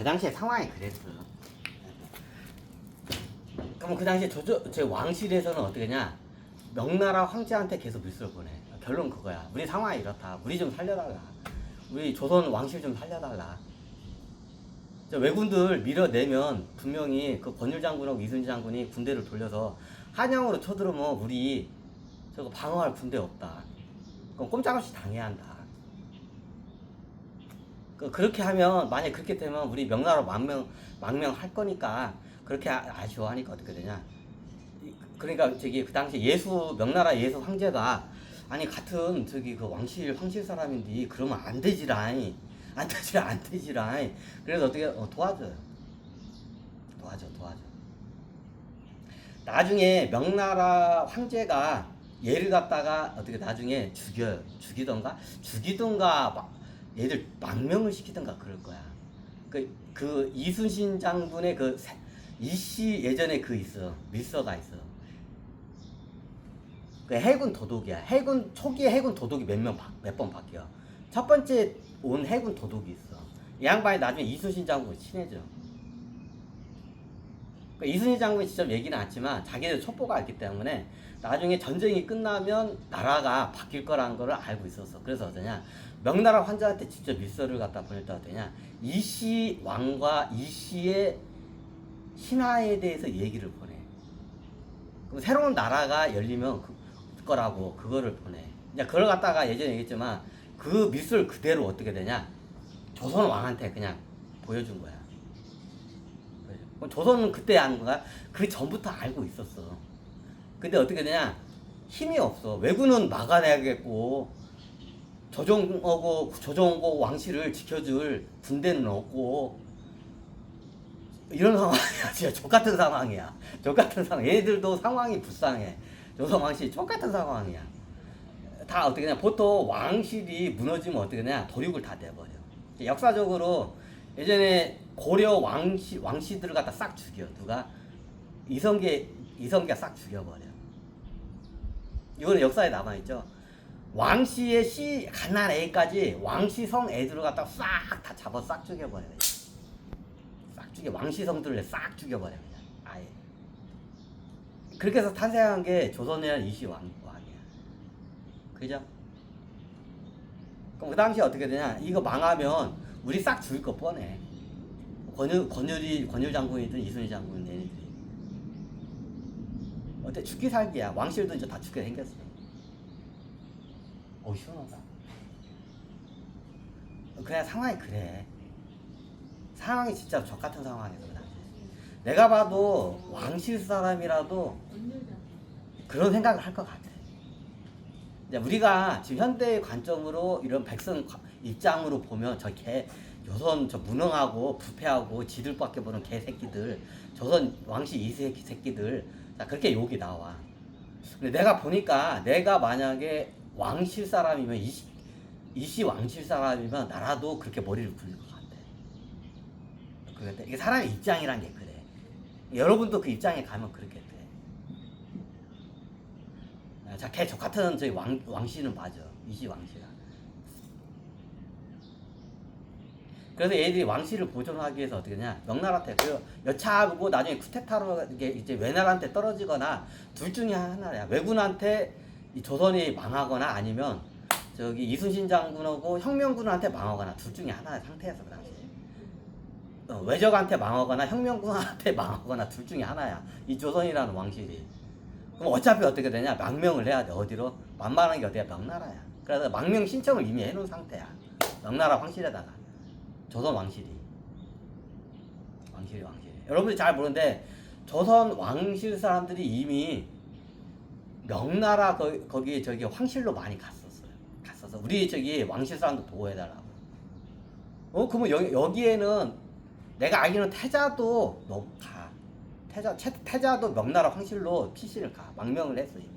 그 당시에 상황이 그랬어. 그럼 그 당시에 제 왕실에서는 어떻게 냐 명나라 황제한테 계속 밀수를 보내. 결론 그거야. 우리 상황이 이렇다. 우리 좀 살려달라. 우리 조선 왕실 좀 살려달라. 왜군들 밀어내면 분명히 그 권율 장군하고 이순신 장군이 군대를 돌려서 한양으로 쳐들어오면 우리 저거 방어할 군대 없다. 그럼 꼼짝없이 당해야 한다. 그렇게 하면 만약 그렇게 되면 우리 명나라 망명할 거니까 그렇게 아쉬워하니까 어떻게 되냐. 그러니까 저기 그 당시 명나라 예수 황제가 아니 같은 저기 그 황실 사람인데 그러면 안 되지라이. 안 되지라이. 그래서 어떻게 도와줘요. 도와줘. 나중에 명나라 황제가 얘를 갖다가 어떻게 나중에 죽이던가 얘들 망명을 시키던가 그럴 거야. 그 이순신 장군의 이씨 예전에 있어. 밀서가 있어. 해군 도독이야. 초기에 해군 도독이 몇 번 바뀌어. 첫 번째 온 해군 도독이 있어. 이 양반이 나중에 이순신 장군 친해져. 이순신 장군이 직접 얘기는 않지만 자기들 첩보가 있기 때문에 나중에 전쟁이 끝나면 나라가 바뀔 거라는 걸 알고 있었어. 그래서 어떠냐, 명나라 황제한테 직접 밀서를 갖다 보냈다 어떠냐, 이씨 왕과 이씨의 신하에 대해서 얘기를 보내. 그럼 새로운 나라가 열리면 거라고 그거를 보내. 이제 그걸 갖다가 예전에 얘기했지만 그 밀서를 그대로 어떻게 되냐, 조선 왕한테 그냥 보여준 거야. 조선은 그때 한 거야. 그 전부터 알고 있었어. 근데 어떻게 되냐, 힘이 없어. 왜군은 막아내야겠고 조정국 왕실을 지켜줄 군대는 없고 이런 상황이야. 진짜 족같은 상황이야. 얘들도 상황이 불쌍해. 조선 왕실이 족같은 상황이야. 다 어떻게 되냐, 보통 왕실이 무너지면 어떻게 되냐, 도륙을 다 내버려. 역사적으로 예전에 고려 왕씨들을 갖다 싹 죽여. 누가? 이성계가 싹 죽여버려. 이거는 역사에 남아있죠. 왕씨의 갓난 애까지 왕씨성 애들을 갖다 싹 다 잡아 싹 죽여버려. 왕씨성들을 싹 죽여버려. 그냥 아예. 그렇게 해서 탄생한 게 조선이라는 이시왕이야. 그죠? 그럼 그 당시에 어떻게 되냐, 이거 망하면 우리 싹 죽일 거 뻔해. 권율 장군이든 이순신 장군이든 얘네들이 어때? 죽기 살기야. 왕실도 이제 다 죽게 생겼어. 시원하다. 그냥 상황이 그래. 상황이 진짜 적같은 상황이었어. 내가 봐도 왕실 사람이라도 그런 생각을 할 것 같아. 이제 우리가 지금 현대의 관점으로 이런 백성 입장으로 보면 조선 무능하고 부패하고 지들밖에 보는 개새끼들, 조선 왕실 새끼들, 자 그렇게 욕이 나와. 근데 내가 보니까 내가 만약에 왕실 사람이면 이씨 왕실 사람이면 나라도 그렇게 머리를 굴릴 것 같아. 그런데 이게 사람의 입장이란 게 그래. 여러분도 그 입장에 가면 그렇게 돼. 자, 걔 족같은 저희 왕씨는 맞아. 이씨 왕씨가. 그래서 얘들이 왕실을 보존하기 위해서 어떻게 하냐, 명나라한테 여차하고 나중에 쿠데타로 이제 외나라한테 떨어지거나 둘 중에 하나야. 왜군한테 이 조선이 망하거나 아니면 저기 이순신 장군하고 혁명군한테 망하거나 둘 중에 하나의 상태였어 그 당시에. 외적한테 망하거나 혁명군한테 망하거나 둘 중에 하나야. 이 조선이라는 왕실이. 그럼 어차피 어떻게 되냐, 망명을 해야 돼. 어디로? 만만한 게 어디야? 명나라야. 그래서 망명 신청을 이미 해놓은 상태야. 명나라 황실에다가. 조선 왕실이. 여러분들이 잘 모르는데 조선 왕실 사람들이 이미 명나라 거기 저기 황실로 많이 갔었어. 우리 저기 왕실 사람들 보호해달라고. 그러면 여기에는 내가 알기로는 태자도 가. 태자도 명나라 황실로 PC를 가. 망명을 했어 이미.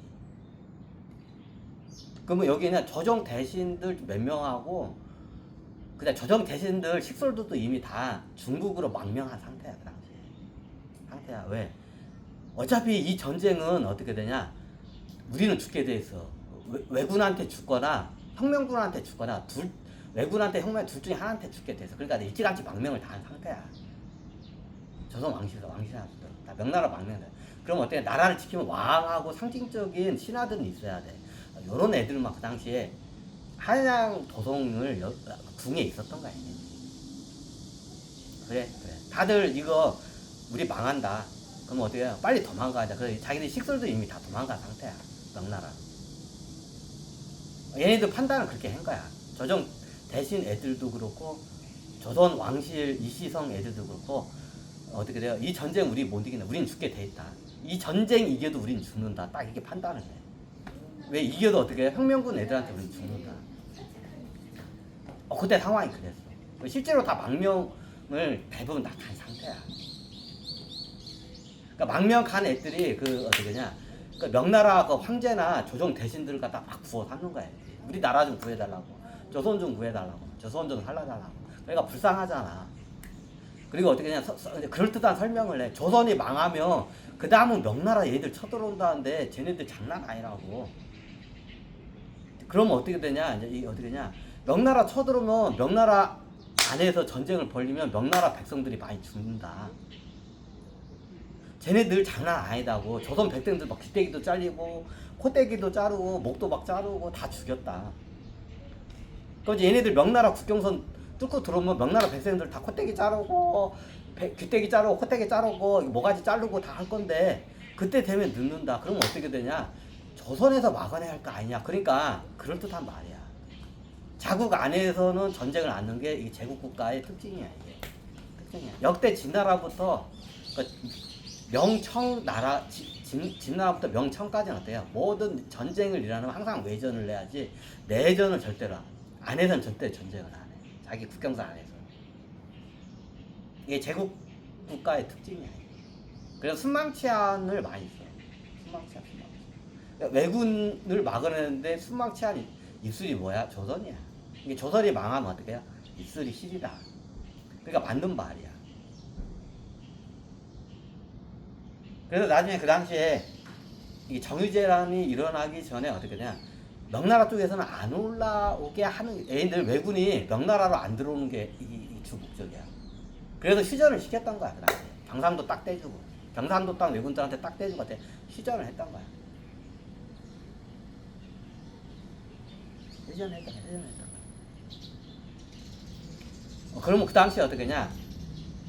그러면 여기는 조정 대신들 몇 명하고 그다음 조정 대신들 식솔들도 이미 다 중국으로 망명한 상태야 그 당시에. 상태야. 왜? 어차피 이 전쟁은 어떻게 되냐, 우리는 죽게 돼 있어. 왜군한테 죽거나 혁명군한테 죽거나 왜군한테 혁명 둘 중에 하나한테 죽게 돼서 그러니까 일찌감치 망명을 당한 상태야. 조선 왕실한테 다 명나라 망명돼. 그럼 어때? 나라를 지키면 왕하고 상징적인 신하들은 있어야 돼. 요런 애들만 그 당시에 한양 도성을 궁에 있었던 거야. 그래. 다들 이거 우리 망한다. 그럼 어떻게 해요? 빨리 도망가자. 그래 자기들 식솔도 이미 다 도망간 상태야. 명나라. 얘네들 판단을 그렇게 한 거야. 조정 대신 애들도 그렇고 조선 왕실 이시성 애들도 그렇고 어떻게 돼요? 이 전쟁 우리 못 이긴다. 우린 죽게 돼 있다. 이 전쟁 이겨도 우린 죽는다. 딱 이게 판단을 해. 왜 이겨도 어떻게 해? 혁명군 애들한테 우린 죽는다. 그때 상황이 그랬어. 실제로 다 망명을 대부분 다 간 상태야. 그러니까 망명 간 애들이 그 어떻게냐? 그 명나라 그 황제나 조정 대신들을 갖다 막 구워 삼는 거야. 우리 나라 좀 구해달라고, 조선 좀 구해달라고, 조선 좀 살려달라고. 그러니까 불쌍하잖아. 그리고 어떻게 그냥 그럴듯한 설명을 해. 조선이 망하면 그 다음은 명나라 얘들 쳐들어온다는데 쟤네들 장난 아니라고. 그러면 어떻게 되냐? 이제 어떻게 되냐? 명나라 쳐들어오면 명나라 안에서 전쟁을 벌리면 명나라 백성들이 많이 죽는다. 쟤네들 장난 아니다고. 조선 백성들 막 귀때기도 잘리고 코떼기도 자르고 목도 막 자르고 다 죽였다. 그럼 이제 얘네들 명나라 국경선 뚫고 들어오면 명나라 백성들 다 코떼기 자르고 귀때기 자르고 코떼기 자르고 모가지 자르고 다 할 건데 그때 되면 늦는다. 그러면 어떻게 되냐? 조선에서 막아내야 할 거 아니냐. 그러니까 그럴듯한 말이야. 자국 안에서는 전쟁을 안 하는 게 이게 제국국가의 특징이야. 이게 특징이야. 역대 진나라부터 그러니까 명청나라 진나라부터 명청까지는 어때요? 모든 전쟁을 일어나면 항상 외전을 내야지 내전을 절대로 안에서는 절대 전쟁을 안 해. 자기 국경선 안에서. 이게 제국 국가의 특징이야. 그래서 순망치한을 많이 써. 순망치한. 그러니까 왜군을 막아내는데 순망치한 입술이 뭐야? 조선이야. 이게 조선이 망하면 어떻게 해요? 입술이 실이다. 그러니까 맞는 말이야. 그래서 나중에 그 당시에 이 정유재란이 일어나기 전에 어떻게 되냐? 명나라 쪽에서는 안 올라오게 하는 애들 왜군이 명나라로 안 들어오는 게 이 주 목적이야. 그래서 휴전을 시켰던 거야. 그 당시에 경상도 딱 떼주고 경상도 땅 왜군들한테 딱 떼준 것 같아. 휴전을 했던 거야. 휴전했던 거야. 그러면 그 당시에 어떻게 냐?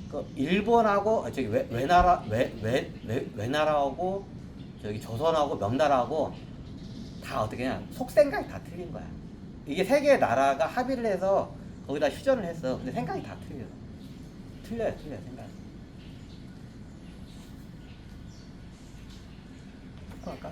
그 일본하고 저기 외나라하고 저기 조선하고 명나라하고 다 어떻게 냐? 속생각이 다 틀린 거야. 이게 세 개의 나라가 합의를 해서 거기다 휴전을 했어. 근데 생각이 다 틀려. 틀려요 생각이. 할까?